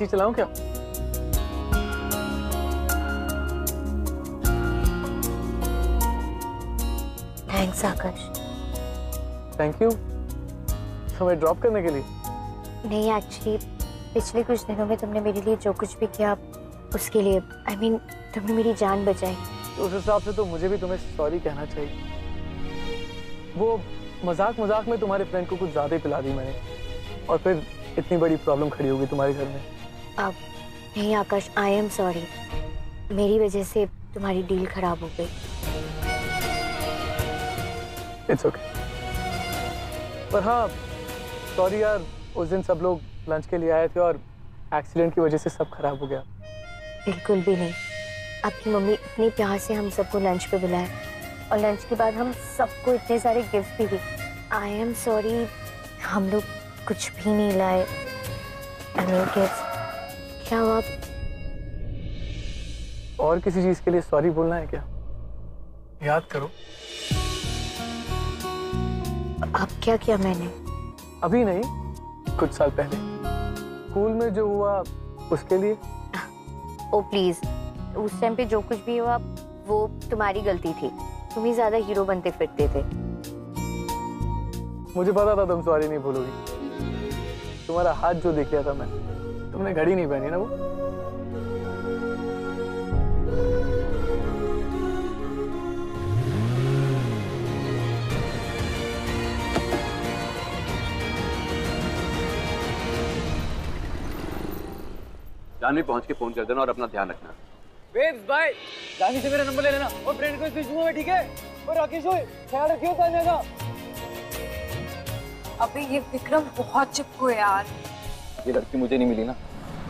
AC चलाऊं क्या? Thanks Akash. Thank you हमें drop करने के लिए। नहीं, एक्चुअली पिछले कुछ दिनों में तुमने मेरे लिए जो कुछ भी किया उसके लिए I mean, तुमने मेरी जान बचाई। तो उस हिसाब से तो मुझे भी तुम्हें सॉरी कहना चाहिए। वो मजाक मजाक में तुम्हारे फ्रेंड को कुछ ज्यादा ही पिला दी मैंने, और फिर इतनी बड़ी प्रॉब्लम खड़ी होगी तुम्हारे घर में। अब नहीं आकाश, आई एम सॉरी। मेरी वजह से तुम्हारी डील खराब हो गई। It's okay. पर हाँ सॉरी यार, उस दिन सब लोग लंच के लिए आए थे और एक्सीडेंट की वजह से सब खराब हो गया। बिल्कुल भी नहीं। आपकी मम्मी इतने प्यार से हम सबको लंच पे बुलाए और लंच के बाद हम सबको इतने सारे गिफ्ट भी दिए। आई एम सॉरी, हम लोग कुछ भी नहीं लाए। क्या हुआ? और किसी चीज के लिए सॉरी बोलना है क्या? याद करो। अब क्या किया मैंने? अभी नहीं, कुछ साल पहले स्कूल में जो हुआ उसके लिए। ओ प्लीज, उस टाइम पे जो कुछ भी हुआ वो तुम्हारी गलती थी। तुम ही ज्यादा हीरो बनते फिरते थे। मुझे पता था तुम सॉरी नहीं भूलोगी। तुम्हारा हाथ जो देख लिया था मैं। तुमने घड़ी नहीं पहनी ना वो। जानवी पहुंच के फोन कर देना और अपना ध्यान रखना। Babes bye. जानवी से मेरा नंबर ले लेना और फ्रेंड को इस में, ठीक है? और राकेश भाई ख्याल रखियो पाने का। अबे ये विक्रम बहुत चिपको है यार। ये लड़की मुझे नहीं मिली ना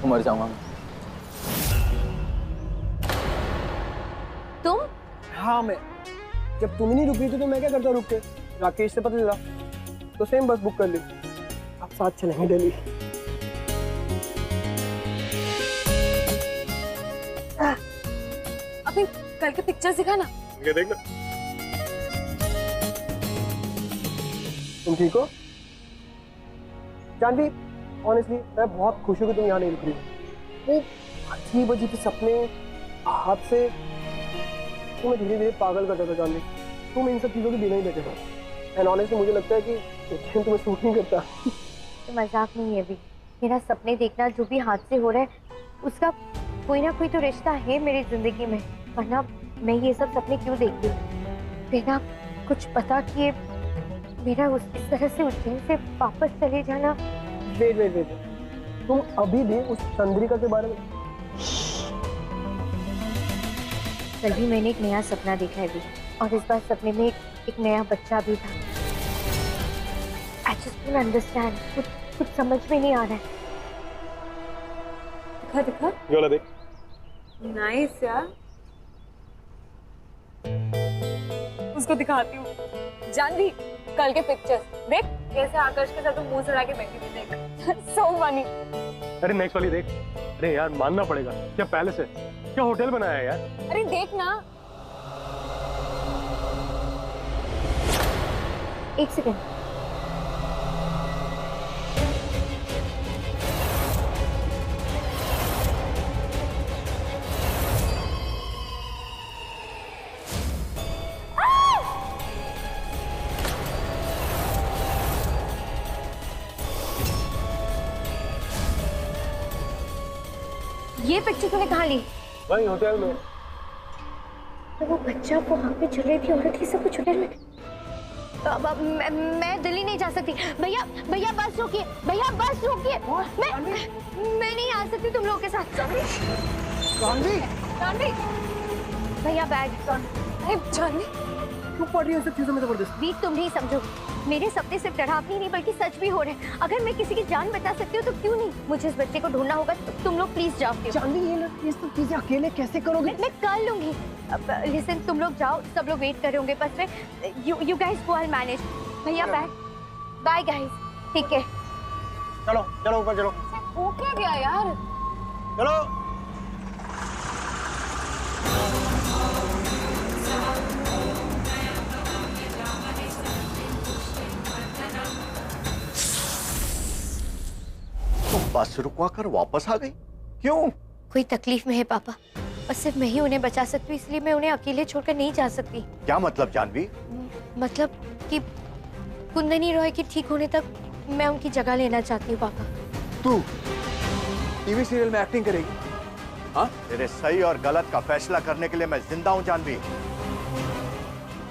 तो मर जाऊंगा मैं। तुम? हाँ मैं। जब तुम ही नहीं रुक रही थी तो मैं क्या करता रुक के? राकेश से पता चला तो सेम बस बुक कर ली। अब साथ चलेंगे दिल्ली। अभी कल के पिक्चर्स दिखा ना। ये देख लो। तुम ठीक हो? जानवी, ऑनेस्टली मैं बहुत खुश हूँ कि तुम यहाँ नहीं रुक रही हो। वो अजीब अजीब सपने हाथ से तुम्हें धीरे धीरे पागल करता था जानवी। तुम इन सब चीज़ों के बिना ही बैठे हो। एंड ऑनेस्टली मुझे लगता है कि चैन तुम्हें सूट नहीं करता। तो मजाक नहीं है अभी। मेरा सपने देखना जो भी हाथ से हो रहा है उसका कोई ना कोई तो रिश्ता है मेरी जिंदगी में, वरना मैं ये सब सपने क्यों देखती हूँ बिना कुछ पता किए। मेरा इस तरह से उज्जैन से वापस चले जाना। वेट वेट वेट, तुम अभी भी उस चंद्रिका के बारे में? कल भी मैंने एक नया सपना देखा है भी, और इस बार सपने में एक नया बच्चा भी था। I just don't understand, कुछ समझ में नहीं आ रहा है। दिखा दिखा। ये वाला देख। नाइस यार। उसको दिखाती हूँ। जानवी कल के पिक्चर्स देख, कैसे आकाश के साथ तुम मुंह चढ़ा के बैठी थी। देख सो फनी। अरे नेक्स्ट वाली देख। अरे यार मानना पड़ेगा, क्या पैलेस है, क्या होटल बनाया है यार। अरे देख ना। एक सेकंड, ये पिक्चर तूने कहाँ ली? भाई होटल में। तो वो बच्चा वहाँ पे चल रही थी, औरत ही सब कुछ होटल में। अब मैं दिल्ली नहीं जा सकती। भैया भैया बस रोकिए, भैया बस रोकिए। मैं नहीं आ सकती तुम लोगों के साथ। जानवी, जानवी भैया बैग। अरे जानवी क्यों पढ़ रही है सब चीजों में जबरदस्त? भी तुम नहीं समझो, मेरे सपने सिर्फ डरावनी नहीं बल्कि सच भी हो रहे हैं। अगर मैं किसी की जान बचा सकती हूँ तो क्यों नहीं? मुझे इस बच्चे को ढूंढना होगा, तो तुम लोग प्लीज जाओ। जानवी ये सब चीजें अकेले कैसे करोगे? मैं कर लूंगी। लिसन, तुम लोग जाओ, सब लोग वेट कर रहे होंगे बस में। You guys go, I will manage. भैया बैग। बाय गाइस, ठीक है। चलो चलो ऊपर चलो। हो क्या गया यार? चलो। बस रुकवा कर वापस आ गई? क्यों? कोई तकलीफ में है पापा, और सिर्फ मैं ही उन्हें बचा सकती हूँ, इसलिए मैं उन्हें अकेले छोड़कर नहीं जा सकती। क्या मतलब जानवी? मतलब कि कुंदनी रॉय के ठीक होने तक मैं उनकी जगह लेना चाहती हूँ पापा। तू टीवी सीरियल में एक्टिंग करेगी? हाँ, तेरे सही और गलत का फैसला करने के लिए मैं जिंदा हूं जानवी।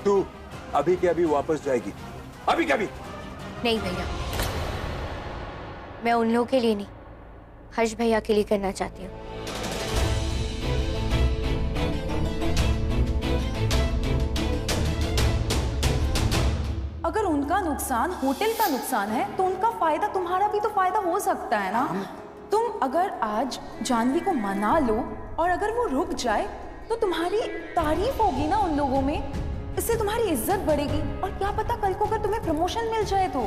तू अभी के अभी वापस जाएगी, अभी के अभी। नहीं भैया, मैं उन लोगों के लिए नहीं, हर्ष भैया के लिए करना चाहती हूँ। अगर उनका नुकसान होटल का नुकसान है तो उनका फायदा तुम्हारा भी तो फायदा हो सकता है ना। तुम अगर आज जानवी को मना लो और अगर वो रुक जाए तो तुम्हारी तारीफ होगी ना उन लोगों में, इससे तुम्हारी इज्जत बढ़ेगी, और क्या पता कल को अगर तुम्हें प्रमोशन मिल जाए तो।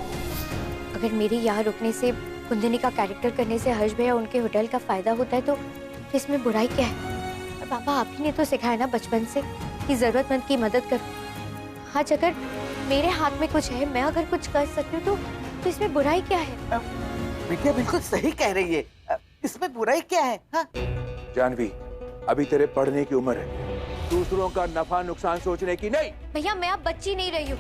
अगर मेरे यहाँ रुकने से, कुंदनी का कैरेक्टर करने से हर्ष भैया उनके होटल का फायदा होता है तो इसमें बुराई क्या है? और पापा आप ही ने तो सिखाया ना बचपन से कि जरूरतमंद की मदद करो। आज अगर मेरे हाथ में कुछ है, मैं अगर कुछ कर सकती हूँ तो इसमें बुराई क्या है? बिटिया बिल्कुल सही कह रही है, इसमें बुराई क्या है? हाँ? जानवी, अभी तेरे पढ़ने की उम्र है, दूसरों का नफा नुकसान सोचने की नहीं। भैया मैं अब बच्ची नहीं रही हूँ।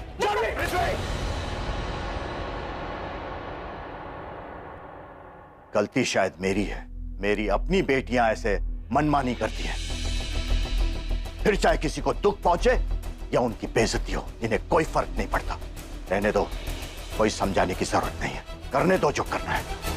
गलती शायद मेरी है, मेरी अपनी बेटियां ऐसे मनमानी करती हैं। फिर चाहे किसी को दुख पहुंचे या उनकी बेइज्जती हो, इन्हें कोई फर्क नहीं पड़ता। रहने दो, कोई समझाने की जरूरत नहीं है, करने दो जो करना है।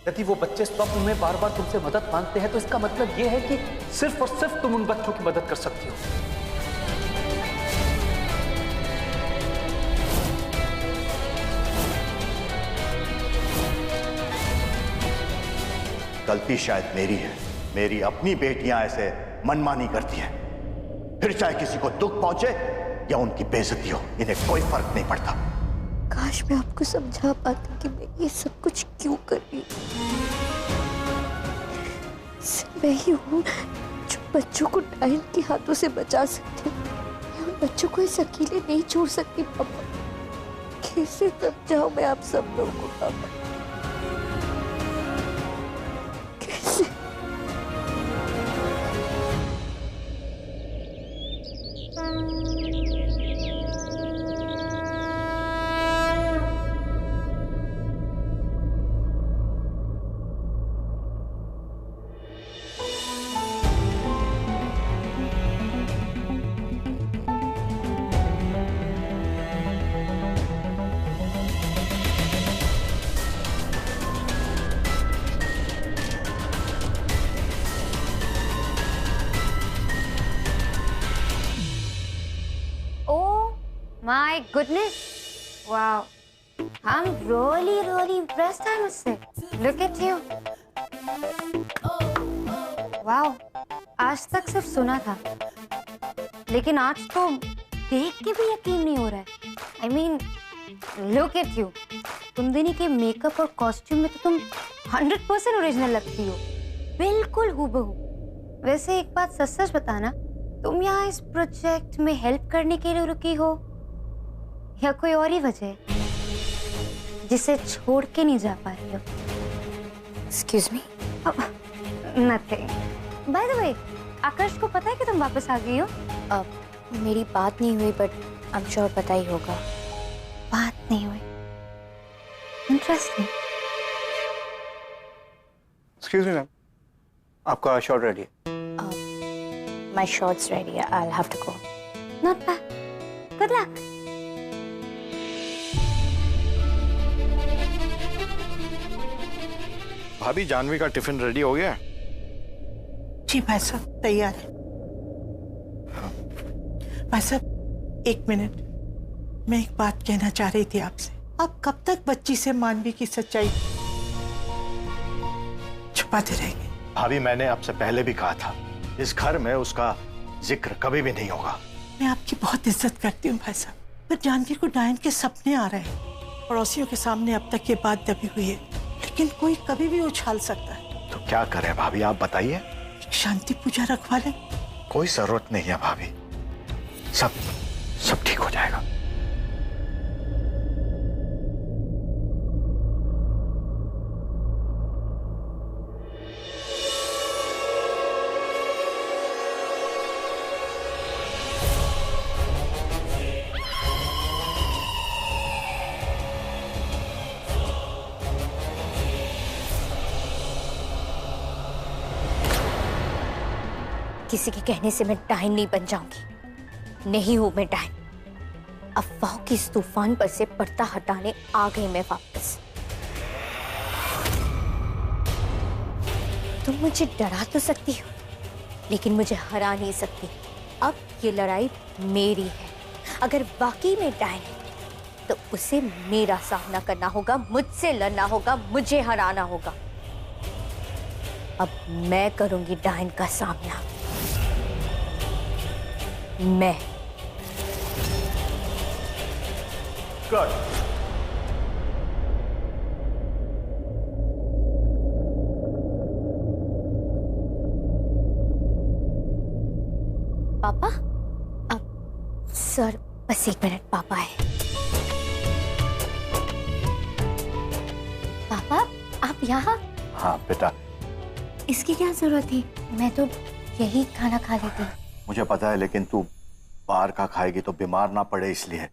यदि वो बच्चे स्वप्न में बार बार तुमसे मदद मांगते हैं तो इसका मतलब ये है कि सिर्फ और सिर्फ तुम उन बच्चों की मदद कर सकती हो। गलती शायद मेरी है, मेरी अपनी बेटियां ऐसे मनमानी करती हैं। फिर चाहे किसी को दुख पहुंचे या उनकी बेइज्जती हो, इन्हें कोई फर्क नहीं पड़ता। काश मैं आपको समझा पाती कि मैं ये सब कुछ क्यों कर रही हूँ। सिर्फ मैं ही हूँ जो बच्चों को डायन के हाथों से बचा सकती हूँ। मैं उन बच्चों को इस अकेले नहीं छोड़ सकती पापा। कैसे समझाऊं मैं आप सब लोगों को पापा? कैसे? My goodness! Wow! I'm really impressed, I must say. Look at you. Wow! आज तक सिर्फ सुना था, लेकिन आज तो देख के भी यकीन नहीं हो रहा है। I mean, look at you. कुंदनी के मेकअप और कॉस्ट्यूम में तो तुम 100% ओरिजिनल लगती हो, बिल्कुल हूबहू। वैसे एक बात सच बताना, तुम यहाँ इस प्रोजेक्ट में हेल्प करने के लिए रुकी हो या कोई और ही वजह है जिसे छोड़ के नहीं जा पा रही हो? Excuse me? Nothing. By the way, आकाश को पता है कि तुम वापस आ गई हो? मेरी बात नहीं हुई, बट आई एम श्योर पता ही होगा। बात नहीं हुई। इंटरेस्टिंग। Excuse me, मैम, आपका शॉट रेडी है। My short's ready. I'll have to go. Not bad. Good luck. भाभी, जानवी का टिफिन रेडी हो गया? जी भाई साहब, तैयार है। भाई साहब, एक मिनट, मैं एक बात कहना चाह रही थी आपसे। आप कब तक बच्ची से मानवी की सच्चाई छुपाते रहेंगे? भाभी, मैंने आपसे पहले भी कहा था, इस घर में उसका जिक्र कभी भी नहीं होगा। मैं आपकी बहुत इज्जत करती हूँ भाई साहब, पर जानवी को डायन के सपने आ रहे हैं। पड़ोसियों के सामने अब तक ये बात दबी हुई है, लेकिन कोई कभी भी उछाल सकता है। तो क्या करें भाभी, आप बताइए। एक शांति पूजा रखवा ले। कोई जरूरत नहीं है भाभी, सब सब ठीक हो जाएगा। किसी के कहने से मैं डायन नहीं बन जाऊंगी। नहीं हूं मैं डायन। अफवाह की इस तूफान पर से पर्दा हटाने आ गई मैं वापस। तुम मुझे डरा तो सकती हो, लेकिन मुझे हरा नहीं सकती। अब ये लड़ाई मेरी है। अगर वाकई में डायन है तो उसे मेरा सामना करना होगा, मुझसे लड़ना होगा, मुझे हराना होगा। अब मैं करूंगी डायन का सामना। मैं। गुड। पापा? अब सर बस 1 मिनट, पापा है। पापा आप यहाँ? हाँ बेटा। इसकी क्या जरूरत थी? मैं तो यही खाना खा लेती। मुझे पता है, लेकिन तू बाहर का खाएगी तो बीमार ना पड़े इसलिए।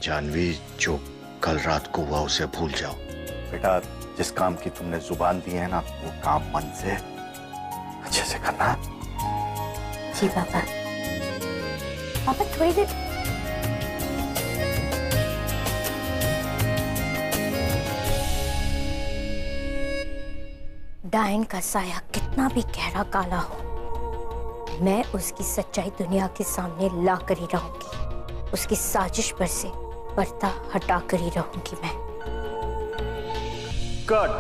जानवी, जो कल रात को हुआ उसे भूल जाओ बेटा। जिस काम की तुमने जुबान दी है ना, वो काम मन से अच्छे से करना। जी पापा। पापा थोड़ी देर। डायन का साया कितना भी गहरा काला हो, मैं उसकी सच्चाई दुनिया के सामने ला कर ही रहूंगी। उसकी साजिश पर से पर्दा हटा कर ही रहूंगी मैं। कट।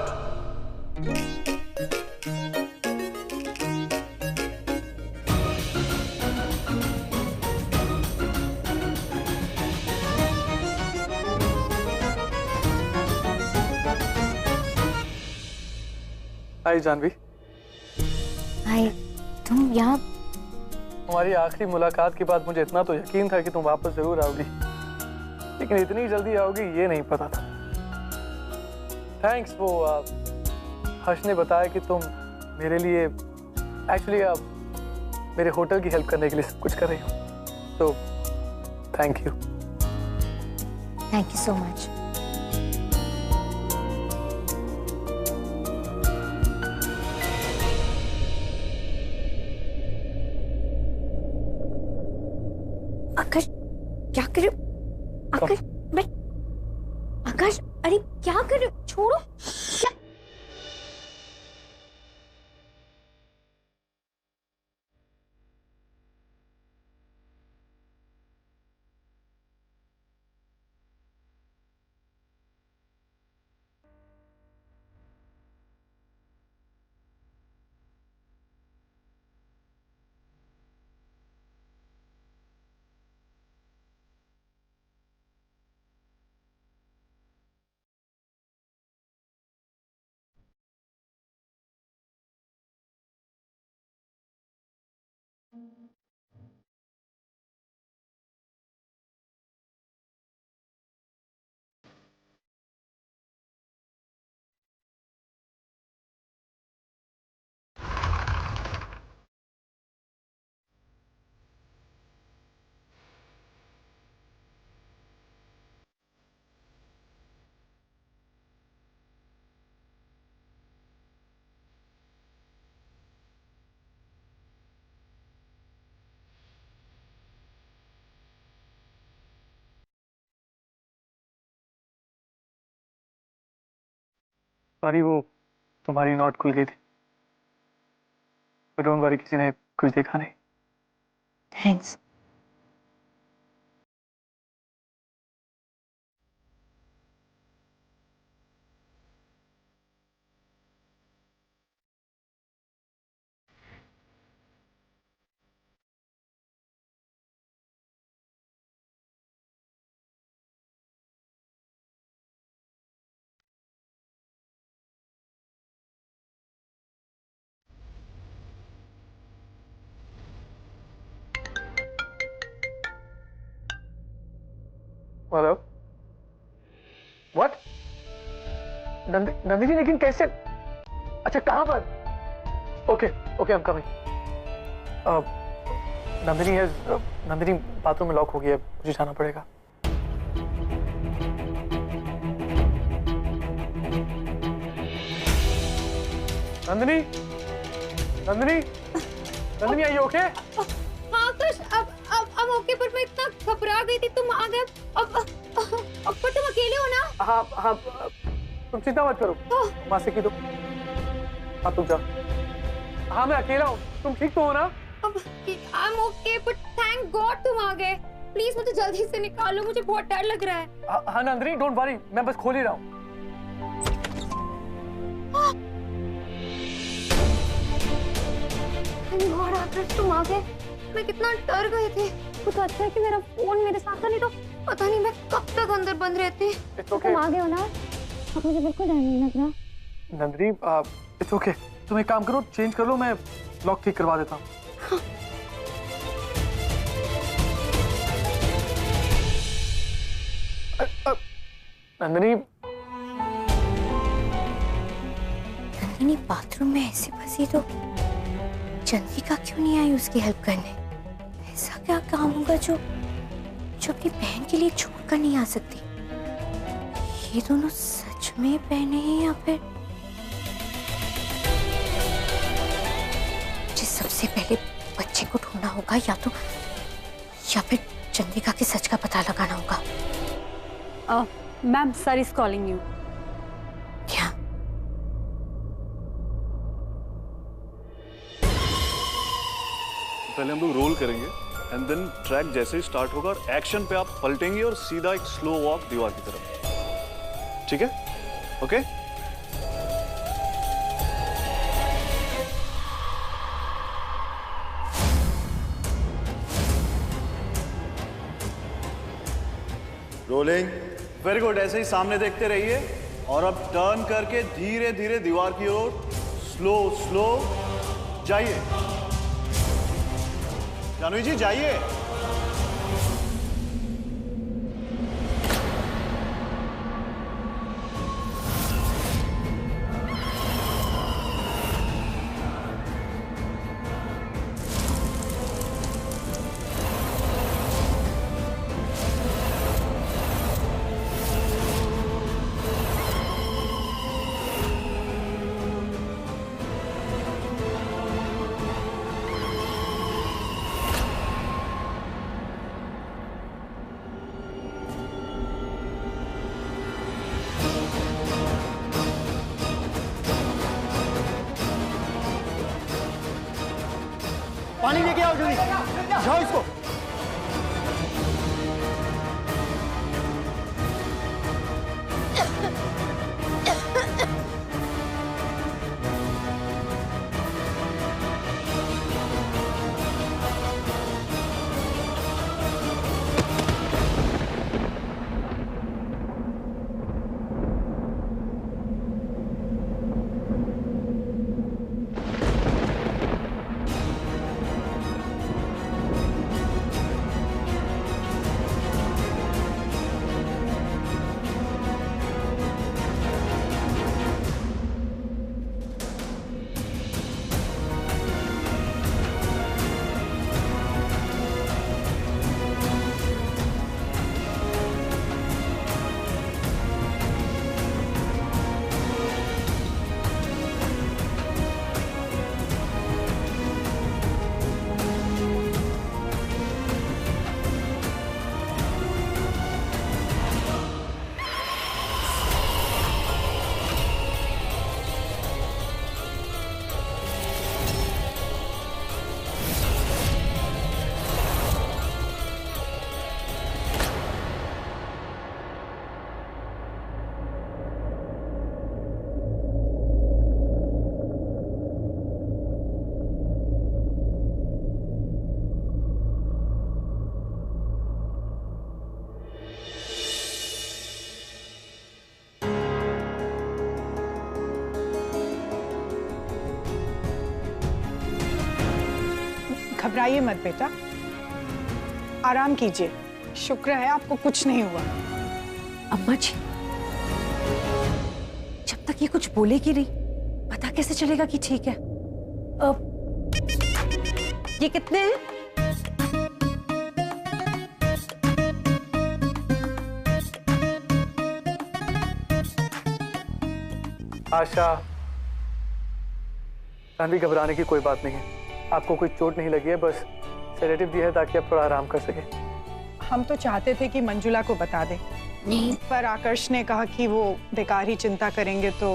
हाय जानवी। हाय, तुम यहाँ? हमारी आखिरी मुलाकात के बाद मुझे इतना तो यकीन था कि तुम वापस जरूर आओगी, लेकिन इतनी जल्दी आओगी ये नहीं पता था। थैंक्स, वो हर्ष ने बताया कि तुम मेरे लिए एक्चुअली मेरे होटल की हेल्प करने के लिए सब कुछ कर रही हो, तो thank you. Thank you so much. Akash क्या कर रहे हो? आकाश मैं आकाश, अरे क्या कर रहे हो? छोड़ो। क्या? सॉरी, वो तुम्हारी नोट खुल गई थी। डोंट वरी, किसी ने कुछ देखा नहीं। थैंक्स। Hello what? नंदिनी लेकिन कैसे? अच्छा कहां पर? Okay okay I am coming. Nandini bathroom में लॉक हो गई है, मुझे जाना पड़ेगा। नंदिनी नंदिनी नंदिनी आई ओके? हाँ आकाश, अब ओके, पर मैं इतना घबरा गई थी, तुम आ गए। अब पर तुम अकेले हो ना? हाँ हाँ, तुम चिंता मत करो, मासी की तो। हाँ तुम जाओ। हाँ मैं अकेला हूँ, तुम ठीक तो हो ना? I am okay, but thank God तुम आ गए। प्लीज मुझे जल्दी से निकालो, मुझे बहुत डर लग रहा है। हाँ नंदिनी डोंट वरी, मैं बस खोल ही रहा हूँ। गॉड आकाश तुम आ गए, मैं कितना डर गई थी। वो तो अच्छा है कि मेरा फोन मेरे साथ था, नहीं तो पता नहीं मैं कब तक अंदर बंद रहती। तुम आ गए हो ना? अब मुझे बिल्कुल डर नहीं लग रहा। नंदिनी इट्स ओके, तुम एक काम करो, चेंज कर लो, मैं लॉक ठीक करवा देता हूँ। नंदिनी नंदिनी बाथरूम में ऐसे फंसी तो चंद्रिका क्यों नहीं आई उसकी हेल्प करने? ऐसा क्या काम होगा जो अपनी बहन के लिए छोड़कर नहीं आ सकती? ये दोनों सच में बहने हैं या फिर? मुझे सबसे पहले बच्चे को ढूंढना होगा, या फिर चंद्रिका के सच का पता लगाना होगा। Ma'am sir is calling you. क्या? पहले हम लोग रोल करेंगे एंड देन ट्रैक जैसे ही स्टार्ट होगा और एक्शन पे आप पलटेंगे और सीधा एक स्लो वॉक दीवार की तरफ, ठीक है? ओके? रोलिंग। वेरी गुड, ऐसे ही सामने देखते रहिए और अब टर्न करके धीरे धीरे दीवार की ओर स्लो स्लो जाइए। जानवी जी जाइए। पानी लेके आओ जल्दी, जाओ इसको। घबराइए मत बेटा, आराम कीजिए, शुक्र है आपको कुछ नहीं हुआ। अम्मा जी, जब तक ये कुछ बोलेगी नहीं, पता कैसे चलेगा कि ठीक है? ये कितने हैं? आशा, जानवी, घबराने की कोई बात नहीं है। आपको कोई चोट नहीं लगी है, बस सेडेटिव दिया है ताकि आप थोड़ा आराम कर सके। हम तो चाहते थे कि मंजुला को बता दे, नहीं, पर आकर्ष ने कहा कि वो बेकार ही चिंता करेंगे। तो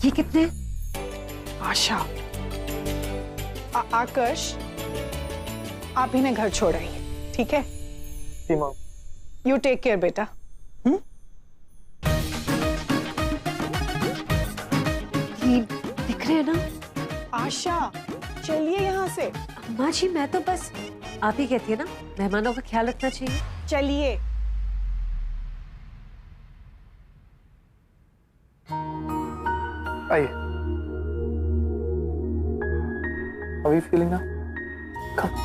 ये कितने? आशा, आकर्ष, आप इन्हें घर छोड़ आइए, ठीक है? जी माँ। यू टेक केयर बेटा। दिख रहे हैं ना? आशा, चलिए यहाँ से। अम्मा जी, मैं तो बस आप ही कहती है ना, मेहमानों का ख्याल रखना चाहिए। चलिए। आइए। How are you feeling now? Come.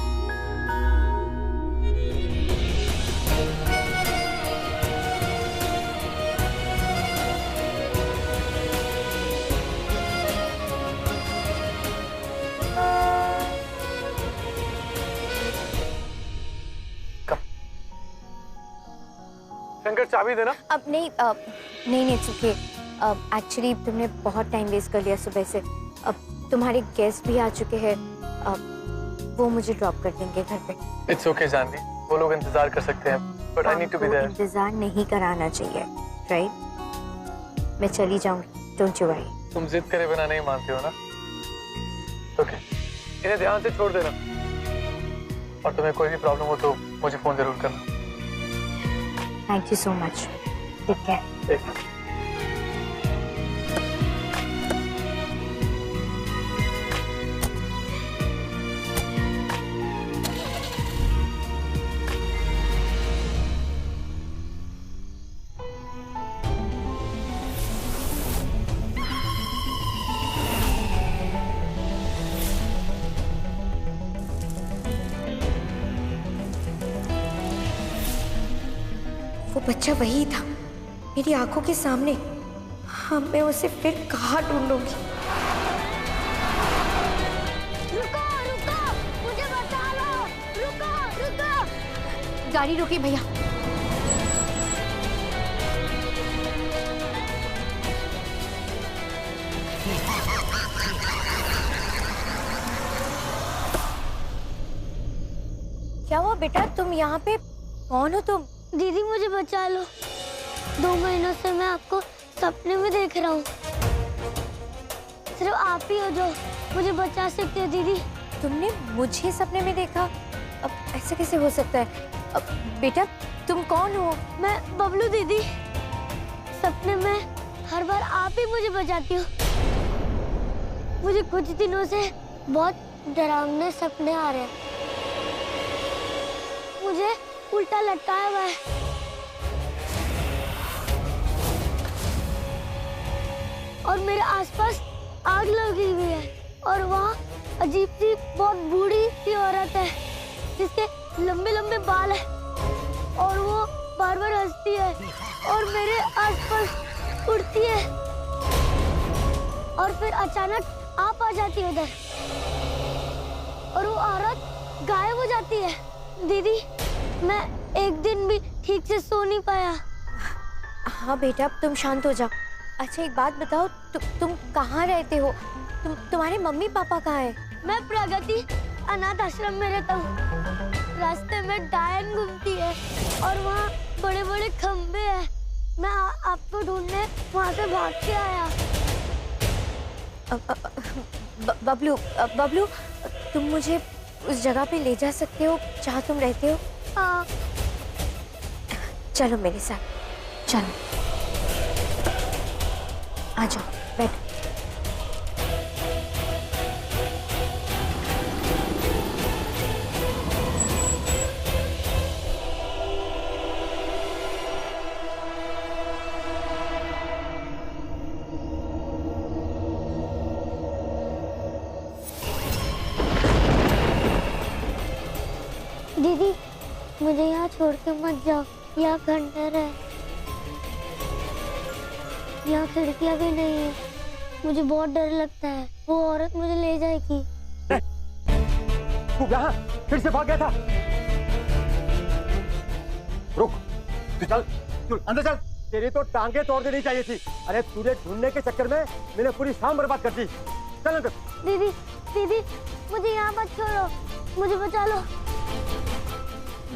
Shankar, चाबी देना। अब नहीं, नहीं नहीं, ओके। एक्चुअली तुमने बहुत टाइम वेस्ट कर लिया सुबह से। अब तुम्हारे गेस्ट भी आ चुके हैं, वो मुझे ड्रॉप कर देंगे घर पे। इट्स ओके जानवी, वो लोग इंतजार कर सकते हैं, but I need to be there. इंतजार नहीं कराना चाहिए, राइट? मैं चली जाऊंगी, डोंट यू वरी। तुम जिद करे बिना नहीं मानते हो ना? ओके, इन्हें ध्यान से छोड़ देना, और तुम्हें कोई भी प्रॉब्लम हो तो मुझे फोन जरूर करना। Thank you so much. Take care. वो बच्चा वही था, मेरी आंखों के सामने। हाँ, मैं उसे फिर कहाँ ढूंढूंगी? रुको, रुको, मुझे बचा लो! रुको, रुको! गाड़ी रोकी भैया। क्या हुआ बेटा, तुम यहाँ पे? कौन हो तुम? दीदी, मुझे बचा लो। 2 महीनों से मैं आपको सपने में देख रहा हूँ। सिर्फ आप ही हो जो मुझे बचा सकते हो दीदी। तुमने मुझे सपने में देखा? अब ऐसा कैसे हो सकता है? अब बेटा, तुम कौन हो? मैं बबलू दीदी। सपने में हर बार आप ही मुझे बचाती हो। मुझे कुछ दिनों से बहुत डरावने सपने आ रहे हैं। मुझे उल्टा लटकाया हुआ है और मेरे आसपास आग लगी हुई है, और वहाँ अजीब सी बहुत बूढ़ी सी औरत है जिसके लंबे लंबे बाल है, और वो बार बार हंसती है और मेरे आसपास उड़ती है, और फिर अचानक आप आ जाती है उधर, और वो औरत गायब हो जाती है। दीदी, मैं एक दिन भी ठीक से सो नहीं पाया। हाँ बेटा, तुम शांत हो जाओ। अच्छा, एक बात बताओ, तुम कहाँ रहते हो? तुम्हारे मम्मी पापा कहाँ हैं? मैं प्रगति अनाथ आश्रम में रहता हूँ। रास्ते में डायन घूमती है और वहाँ बड़े बड़े खंबे हैं। मैं आपको ढूंढने वहाँ से भाग के आया। बबलू, बबलू, तुम मुझे उस जगह पे ले जा सकते हो जहाँ तुम रहते हो? हाँ। चलो मेरे साथ, चलो, आ जाओ, बैठो। दीदी, मुझे यहाँ छोड़ के मत जाओ, यहाँ खंडर है, यहाँ खिड़कियाँ भी नहीं है, मुझे बहुत डर लगता है, वो औरत मुझे ले जाएगी। तू यहाँ फिर से भाग गया था? रुक, तू चल, तू अंदर चल। तेरी तो टांगे तोड़ देनी चाहिए थी। अरे तुझे ढूंढने के चक्कर में मैंने पूरी शाम बर्बाद कर दी। चल अंदर। दीदी, दीदी, मुझे यहाँ मत छोड़ो, मुझे बचा लो।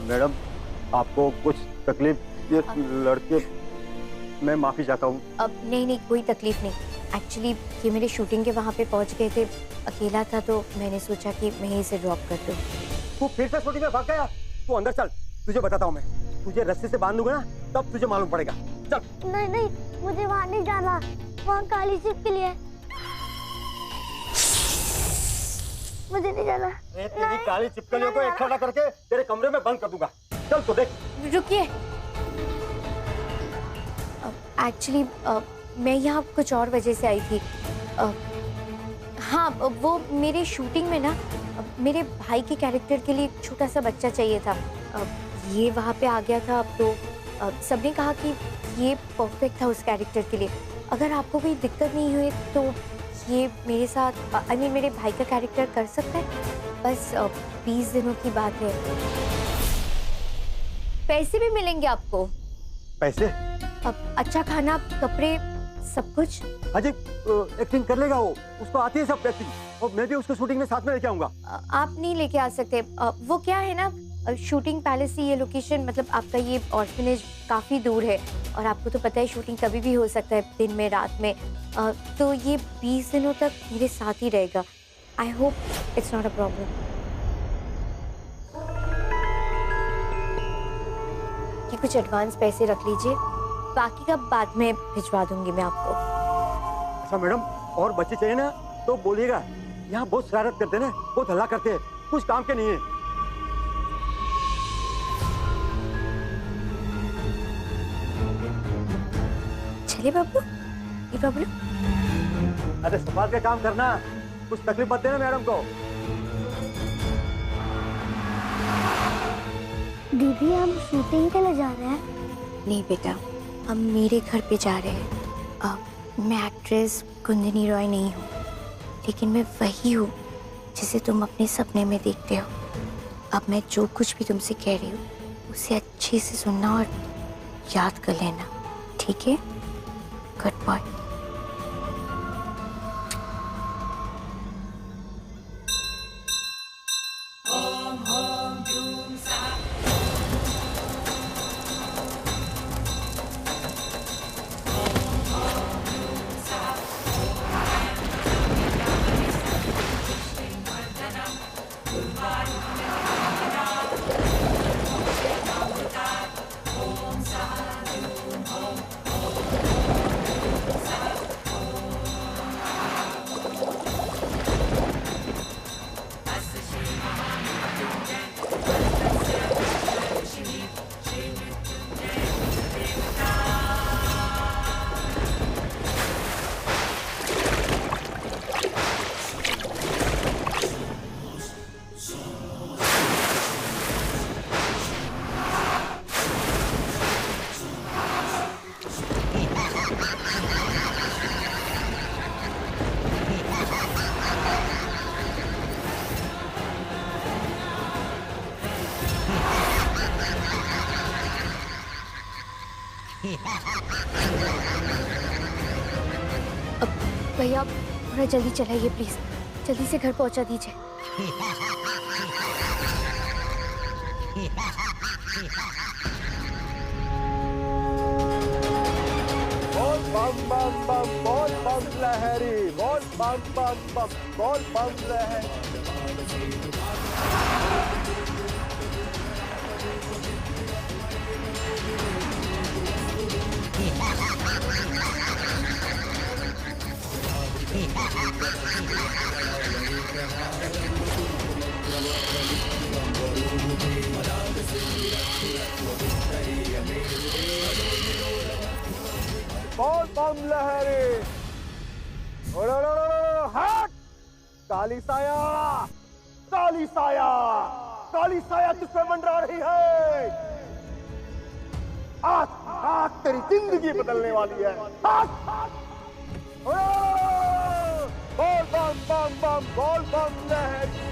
मैडम, आपको कुछ तकलीफ, ये लड़के, मैं माफी चाहता हूँ। अब नहीं, कोई तकलीफ नहीं। एक्चुअली ये मेरे शूटिंग के वहाँ पे पहुँच गए थे, अकेला था तो मैंने सोचा कि मैं ही इसे ड्रॉप कर दूँ। तू फिर से शूटिंग में भाग गया? तू अंदर चल, तुझे बताता हूँ मैं। तुझे रस्सी से बांध दूंगा ना, तब तुझे मालूम पड़ेगा। चल। नहीं, मुझे वहाँ नहीं जाना, वहाँ काली छिपकली है, मुझे नहीं जाना। तेरी काली छिपकलियों को इकट्ठा करके तेरे कमरे में बंद कर दूंगा। चल तो देख। रुकिए, एक्चुअली मैं यहाँ कुछ और वजह से आई थी। हाँ, वो मेरे शूटिंग में ना मेरे भाई के कैरेक्टर के लिए एक छोटा सा बच्चा चाहिए था। ये वहाँ पे आ गया था, तो सबने कहा कि ये परफेक्ट था उस कैरेक्टर के लिए। अगर आपको कोई दिक्कत नहीं हुई तो ये मेरे साथ मेरे भाई का कैरेक्टर कर सकता है। बस 20 दिनों की बात है। पैसे भी मिलेंगे आपको। पैसे? अच्छा खाना, कपड़े, सब कुछ। अजय एक्टिंग कर लेगा वो, उसको आती है सब एक्टिंग, और मैं भी उसको शूटिंग में साथ में लेके आऊंगा। आप नहीं लेके आ सकते। वो क्या है ना, शूटिंग पैलेस से ये लोकेशन, मतलब आपका ये ऑर्फनेज काफ़ी दूर है, और आपको तो पता है शूटिंग कभी भी हो सकता है, दिन में, रात में। तो ये 20 दिनों तक मेरे साथ ही रहेगा। I hope it's not a problem. कि कुछ एडवांस पैसे रख लीजिए, बाकी का बाद में भिजवा दूंगी मैं आपको। अच्छा मैडम, और बच्चे चाहिए ना तो बोलिएगा। यहाँ बहुत शरारत करते हैं ना, बहुत हल्ला करते हैं, कुछ काम के नहीं है। चलिए बाबू, ये बाबू। अरे संभाल के काम करना, कुछ तकलीफ मत देना मैडम को। दीदी, हम शूटिंग के लिए जा रहे हैं? नहीं बेटा, हम मेरे घर पे जा रहे हैं। मैं एक्ट्रेस कुंदनी रॉय नहीं हूँ, लेकिन मैं वही हूँ जिसे तुम अपने सपने में देखते हो। अब मैं जो कुछ भी तुमसे कह रही हूँ उसे अच्छे से सुनना और याद कर लेना, ठीक है? Good boy. भैया थोड़ा जल्दी चलाइए प्लीज, जल्दी से घर पहुंचा दीजिए। बोल बम बम बम, बोल बम लहरी, बोल बम बम बम, बोल बम लहरी। बोल बम लहरी, हट! काली साया, काली साया। काली साया तुझ पे मंडरा रही है। आज आज तेरी जिंदगी बदलने वाली है। आज बोल बम बम बम, बोल बम लहरी।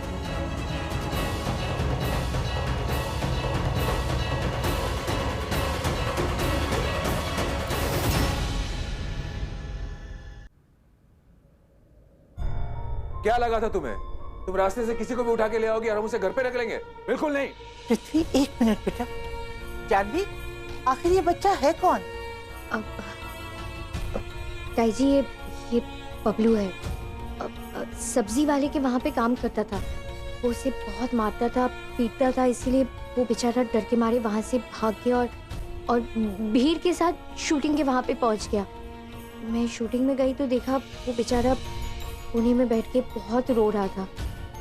क्या लगा था तुम्हें? तुम रास्ते से किसी को भी उठा के ले आओगे और हम उसे घर पे रख लेंगे? बिल्कुल नहीं। पृथ्वी, एक मिनट बेटा। जानवी, आखिर ये बच्चा है कौन? ताई जी, ये बबलू है। सब्जी वाले के वहाँ पे काम करता था। वो उसे बहुत मारता था, पीटता था, इसीलिए वो बेचारा डर के मारे वहाँ से भाग गया और भीड़ के साथ शूटिंग के वहाँ पे पहुँच गया। मैं शूटिंग में गई तो देखा वो बेचारा कोने में बैठ के बहुत रो रहा था।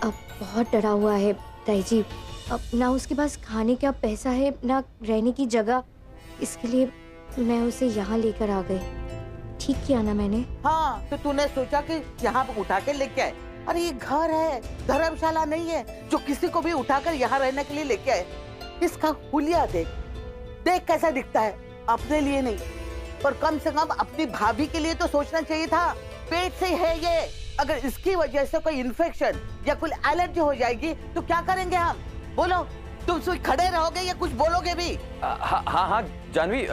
अब बहुत डरा हुआ है ताई जी। अब ना उसके पास खाने का पैसा है, ना रहने की जगह। इसके लिए मैं उसे यहाँ लेकर आ गई। ठीक किया ना मैंने? हाँ, तो तूने सोचा कि यहाँ पे उठा के लेके आए। अरे ये घर है, धर्मशाला नहीं है जो किसी को भी उठाकर यहाँ रहने के लिए लेके आए। इसका हुलिया देख, देख कैसा दिखता है। अपने लिए नहीं, पर कम से कम अपनी भाभी के लिए तो सोचना चाहिए था। पेट से है ये, अगर इसकी वजह से कोई इन्फेक्शन या कोई एलर्जी हो जाएगी तो क्या करेंगे हम? बोलो, तुम सिर्फ खड़े रहोगे या कुछ बोलोगे भी? हाँ जानवी,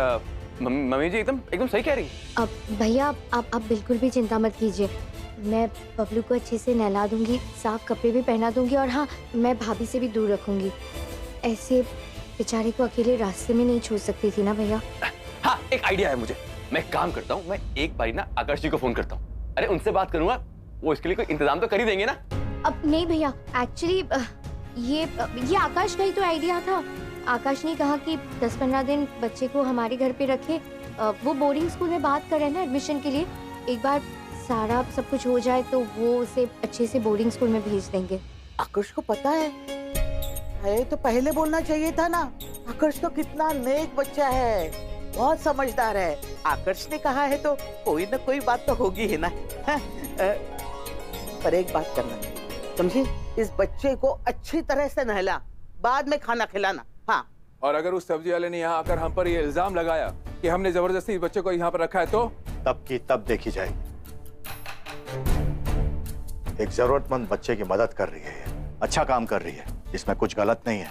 मम्मी जी एकदम सही कह रही। अब भैया आप बिल्कुल भी चिंता मत कीजिए। मैं बबलू को अच्छे से नहला दूंगी, साफ कपड़े भी पहना दूंगी, और हाँ, मैं भाभी से भी दूर रखूंगी। ऐसे बेचारे को अकेले रास्ते में नहीं छोड़ सकती थी ना भैया। हाँ, एक आइडिया है मुझे। मैं काम करता हूँ, मैं एक बारी ना आकाश जी को फोन करता हूँ। अरे उनसे बात करूंगा, वो इसके लिए कोई इंतजाम तो कर ही देंगे ना। अब नहीं भैया, एक्चुअली ये आकाश का ही तो आइडिया था। आकाश ने कहा कि 10-15 दिन बच्चे को हमारे घर पे रखे। वो बोर्डिंग स्कूल में बात कर रहे हैं ना एडमिशन के लिए। एक बार सारा सब कुछ हो जाए तो वो उसे अच्छे से बोर्डिंग स्कूल में भेज देंगे। आकाश को पता है तो पहले बोलना चाहिए था ना। आकाश तो कितना नेक बच्चा है, बहुत समझदार है। आकाश ने कहा है तो कोई ना कोई बात तो होगी ही ना। पर एक बात करना, समझी? इस बच्चे को अच्छी तरह से नहला, बाद में खाना खिलाना। हाँ, और अगर उस सब्जी वाले ने यहाँ आकर हम पर ये इल्जाम लगाया कि हमने जबरदस्ती बच्चे को यहाँ पर रखा है तो तब की तब देखी जाएगी। एक जरूरतमंद बच्चे की मदद कर रही है, अच्छा काम कर रही है, इसमें कुछ गलत नहीं है।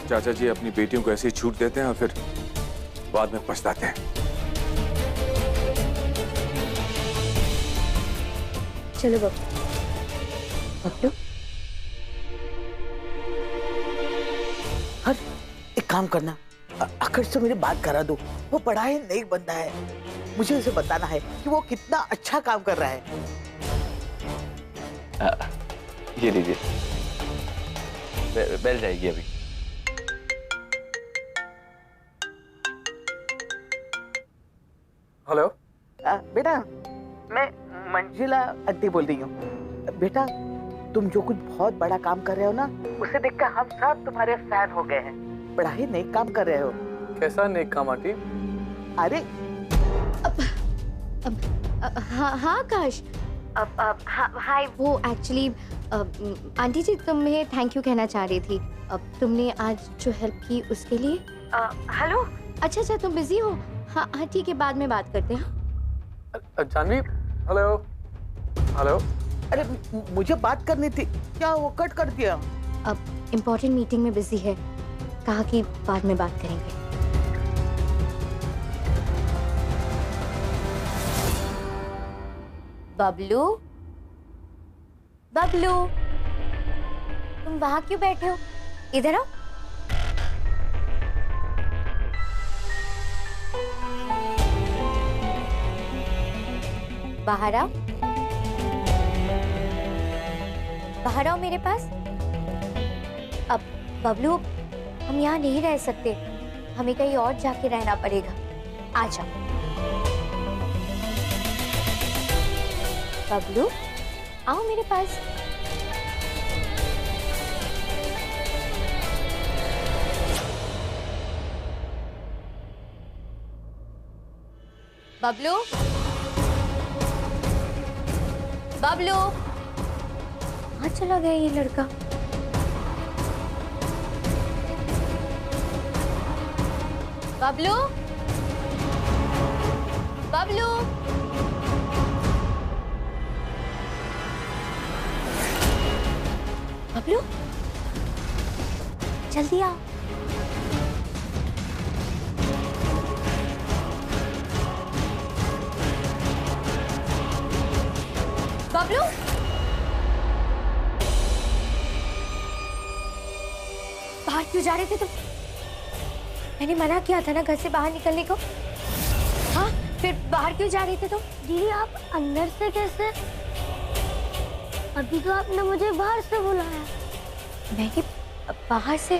चाचा जी अपनी बेटियों को ऐसे ही छूट देते हैं और फिर बाद में पछताते हैं। चलो बबलू। हर एक काम करना, आकाश से मेरी बात करा दो। वो बड़ा ही नेक बंदा है, मुझे उसे बताना है कि वो कितना अच्छा काम कर रहा है। ये लीजिए, बेल जाएगी अभी। हेलो बेटा, मैं मंजिला आंटी बोल रही हूँ। बेटा, तुम जो कुछ बहुत बड़ा काम कर रहे हो ना, उसे देखकर हम सब तुम्हारे फैन हो गए हैं। बड़ा ही नेक काम कर रहे हो। कैसा नेक काम आंटी? अरे हाँ आकाश, हाय। वो एक्चुअली आंटी जी तुम्हें थैंक यू कहना चाह रही थी। तुमने आज जो हेल्प की उसके लिए। हेलो, अच्छा तुम बिजी हो? हाँ ठीक है, बाद में बात करते हैं। Janvi, hello hello. अरे मुझे बात करनी थी, क्या वो कट कर दिया? अब इम्पोर्टेंट मीटिंग में बिजी है, कहा कि बाद में बात करेंगे। बबलू, बबलू, तुम वहां क्यों बैठे हो? इधर आओ। बाहर आओ, बाहर आओ मेरे पास। अब बबलू, हम यहाँ नहीं रह सकते, हमें कहीं और जाके रहना पड़ेगा। आ जाओ बबलू, आओ मेरे पास। बबलू, बबलू, कहाँ चला गया ये लड़का? बबलू, बबलू, बबलू, जल्दी आओ। बबलू, बाहर क्यों जा रहे थे तुम? मैंने मना किया था ना घर से बाहर निकलने को। हाँ, फिर बाहर क्यों जा रहे थे तुम? दीदी आप अंदर से कैसे? अभी तो आपने मुझे बाहर से बुलाया। मैं कि बाहर से?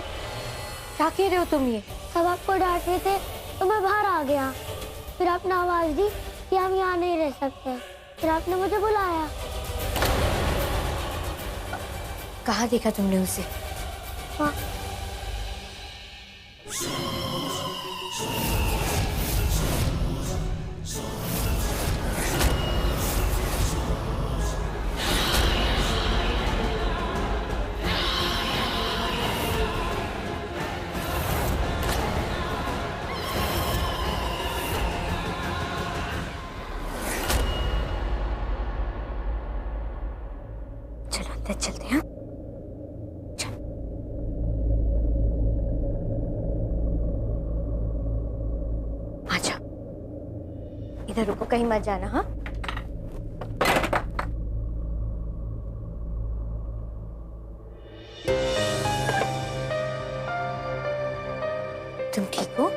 क्या कह रहे हो तुम ये? सब आपको डांट रहे थे तो मैं बाहर आ गया। फिर आपने आवाज दी कि हम यहाँ नहीं रह सकते। फिर आपने मुझे बुलाया। कहाँ देखा तुमने उसे? हाँ। चलो अंदर चलते हैं। इधर रुको, कहीं मत जाना। हाँ, तुम ठीक हो?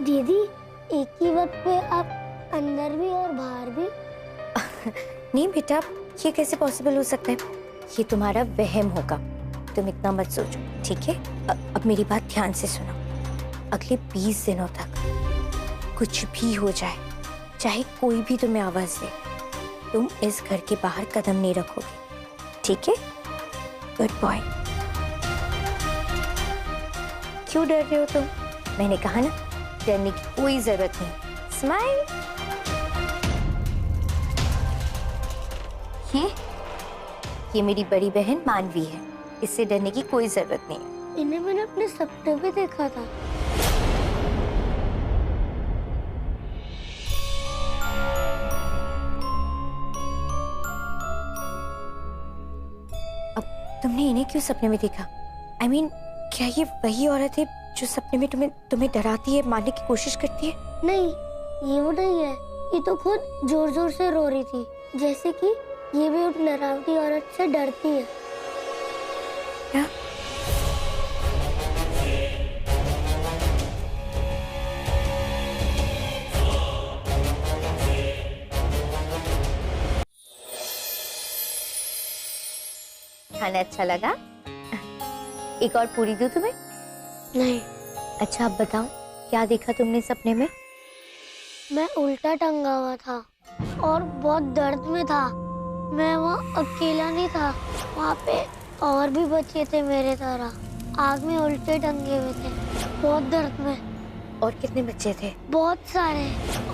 दीदी एक ही वक्त पे आप अंदर भी और बाहर भी? नहीं बेटा, ये कैसे पॉसिबल हो सकता है? ये तुम्हारा वहम होगा, तुम इतना मत सोचो, ठीक है? अब मेरी बात ध्यान से सुनो। अगले 20 दिनों तक कुछ भी हो जाए, चाहे कोई भी तुम्हें आवाज दे, तुम इस घर के बाहर कदम नहीं रखोगे, ठीक है? Good boy. क्यों डर रहे हो तुम? मैंने कहा ना, डरने की कोई जरूरत नहीं। स्माइल। ये मेरी बड़ी बहन मानवी है, इससे डरने की कोई जरूरत नहीं है। इन्हें मैंने अपने सपने में देखा था। तुमने इन्हें क्यों सपने में देखा? I mean, क्या ये वही औरत है जो सपने में तुम्हें डराती है, मारने की कोशिश करती है? नहीं, ये वो नहीं है। ये तो खुद जोर जोर से रो रही थी, जैसे कि ये भी उस डरावनी औरत से डरती है। क्या? खाना अच्छा लगा? एक और पूरी दूं तुम्हें? नहीं। अच्छा, अब बताओ, क्या देखा तुमने सपने में? मैं उल्टा टंगा हुआ था और बहुत दर्द में था। मैं वहाँ अकेला नहीं था, वहाँ पे और भी बच्चे थे मेरे तरह, आग में उल्टे टंगे हुए थे, बहुत दर्द में। और कितने बच्चे थे? बहुत सारे।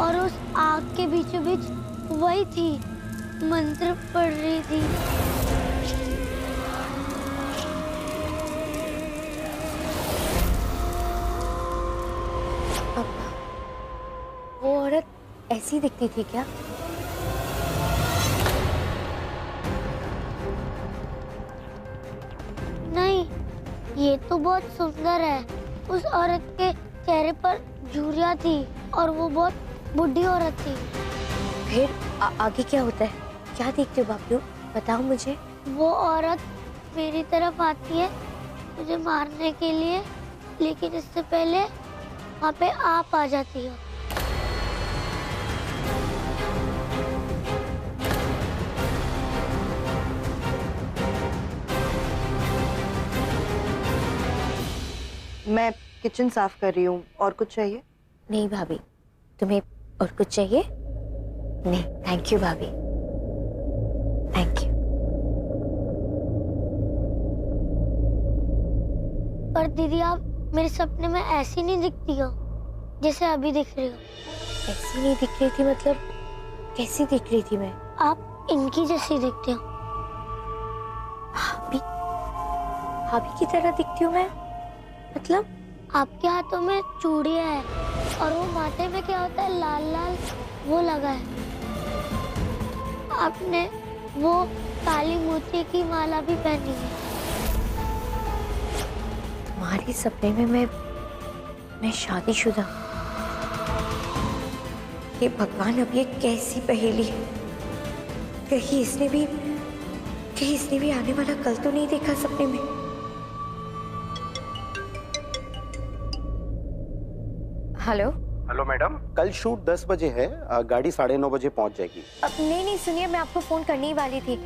और उस आग के बीचों बीच वही थी, मंत्र पढ़ रही थी। वो औरत ऐसी दिखती थी क्या? नहीं, ये तो बहुत सुंदर है। उस औरत के चेहरे पर झुर्रियाँ थी और वो बहुत बुढ़ी औरत थी। फिर आगे क्या होता है? क्या देखते हो बाबलू? बताओ मुझे। वो औरत मेरी तरफ आती है मुझे मारने के लिए, लेकिन इससे पहले वहाँ पे आप आ जाती हो। मैं किचन साफ कर रही हूँ। और कुछ चाहिए? नहीं भाभी। तुम्हें और कुछ चाहिए? नहीं, थैंक यू भाभी, थैंक यू। पर दीदी आप मेरे सपने में ऐसी नहीं दिखती हो जैसे अभी दिख रही हो। ऐसी नहीं दिख रही थी मतलब? कैसी दिख रही थी मैं? आप इनकी जैसी दिखती हूँ। भाभी की तरह दिखती हूँ मैं? मतलब? आपके हाथों में चूड़ियाँ है और वो माथे में क्या होता है लाल लाल वो लगा है। आपने वो काली मोती की माला भी पहनी है। तुम्हारे सपने में मैं शादीशुदा। हे भगवान, अब ये कैसी पहेली है? कहीं इसने भी आने वाला कल तो नहीं देखा सपने में? हेलो हेलो मैडम, कल शूट 10 बजे है, गाड़ी 9:30 बजे पहुंच जाएगी। नहीं सुनिए, मैं आपको फोन करने ही वाली थी।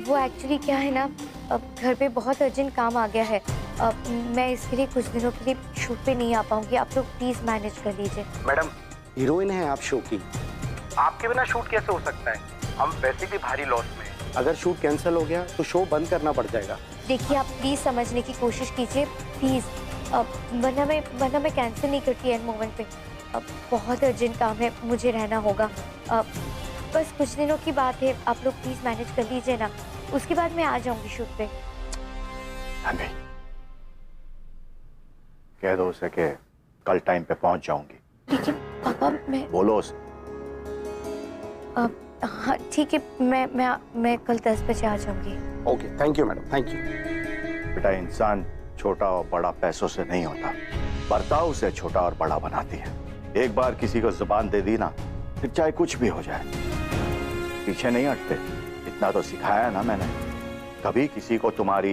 वो एक्चुअली क्या है ना, घर पे बहुत अर्जेंट काम आ गया है। मैं इसके लिए कुछ दिनों के लिए शूट पे नहीं आ पाऊंगी। आप लोग प्लीज मैनेज कर लीजिए। मैडम, हीरोइन है आप शो की, आपके बिना शूट कैसे हो सकता है? हम वैसे भी भारी लॉस में हैं। अगर शूट कैंसिल हो गया तो शो बंद करना पड़ जाएगा। देखिए, आप प्लीज समझने की कोशिश कीजिए प्लीज, वरना मैं कैंसिल नहीं करती एंड मोमेंट पे। बहुत अर्जेंट काम है, मुझे रहना होगा। बस कुछ दिनों की बात है, आप लोग प्लीज मैनेज कर लीजिए ना, उसके बाद मैं आ जाऊंगी शूट पे। कह दो उसे कि कल टाइम पे पहुंच जाऊंगी। लेकिन पापा, मैं बोलो उसे। हाँ ठीक है, मैं कल 10 बजे आ जाऊंगी। Okay, thank you madam, thank you. बेटा, इंसान छोटा और बड़ा पैसों से नहीं होता, बर्ताव उसे छोटा और बड़ा बनाती है। एक बार किसी को जुबान दे दी ना, फिर चाहे कुछ भी हो जाए पीछे नहीं हटते। इतना तो सिखाया ना मैंने, कभी किसी को तुम्हारी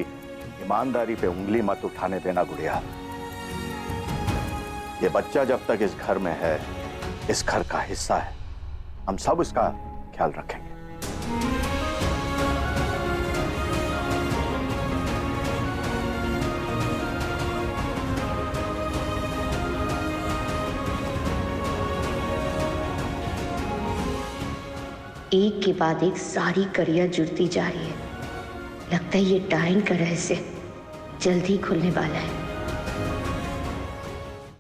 ईमानदारी पे उंगली मत उठाने देना गुड़िया। ये बच्चा जब तक इस घर में है, इस घर का हिस्सा है, हम सब इसका ख्याल रखेंगे। एक के बाद एक सारी कड़ियां जुड़ती जा रही है। लगता है ये डाइन का रहस्य जल्द ही खुलने वाला है।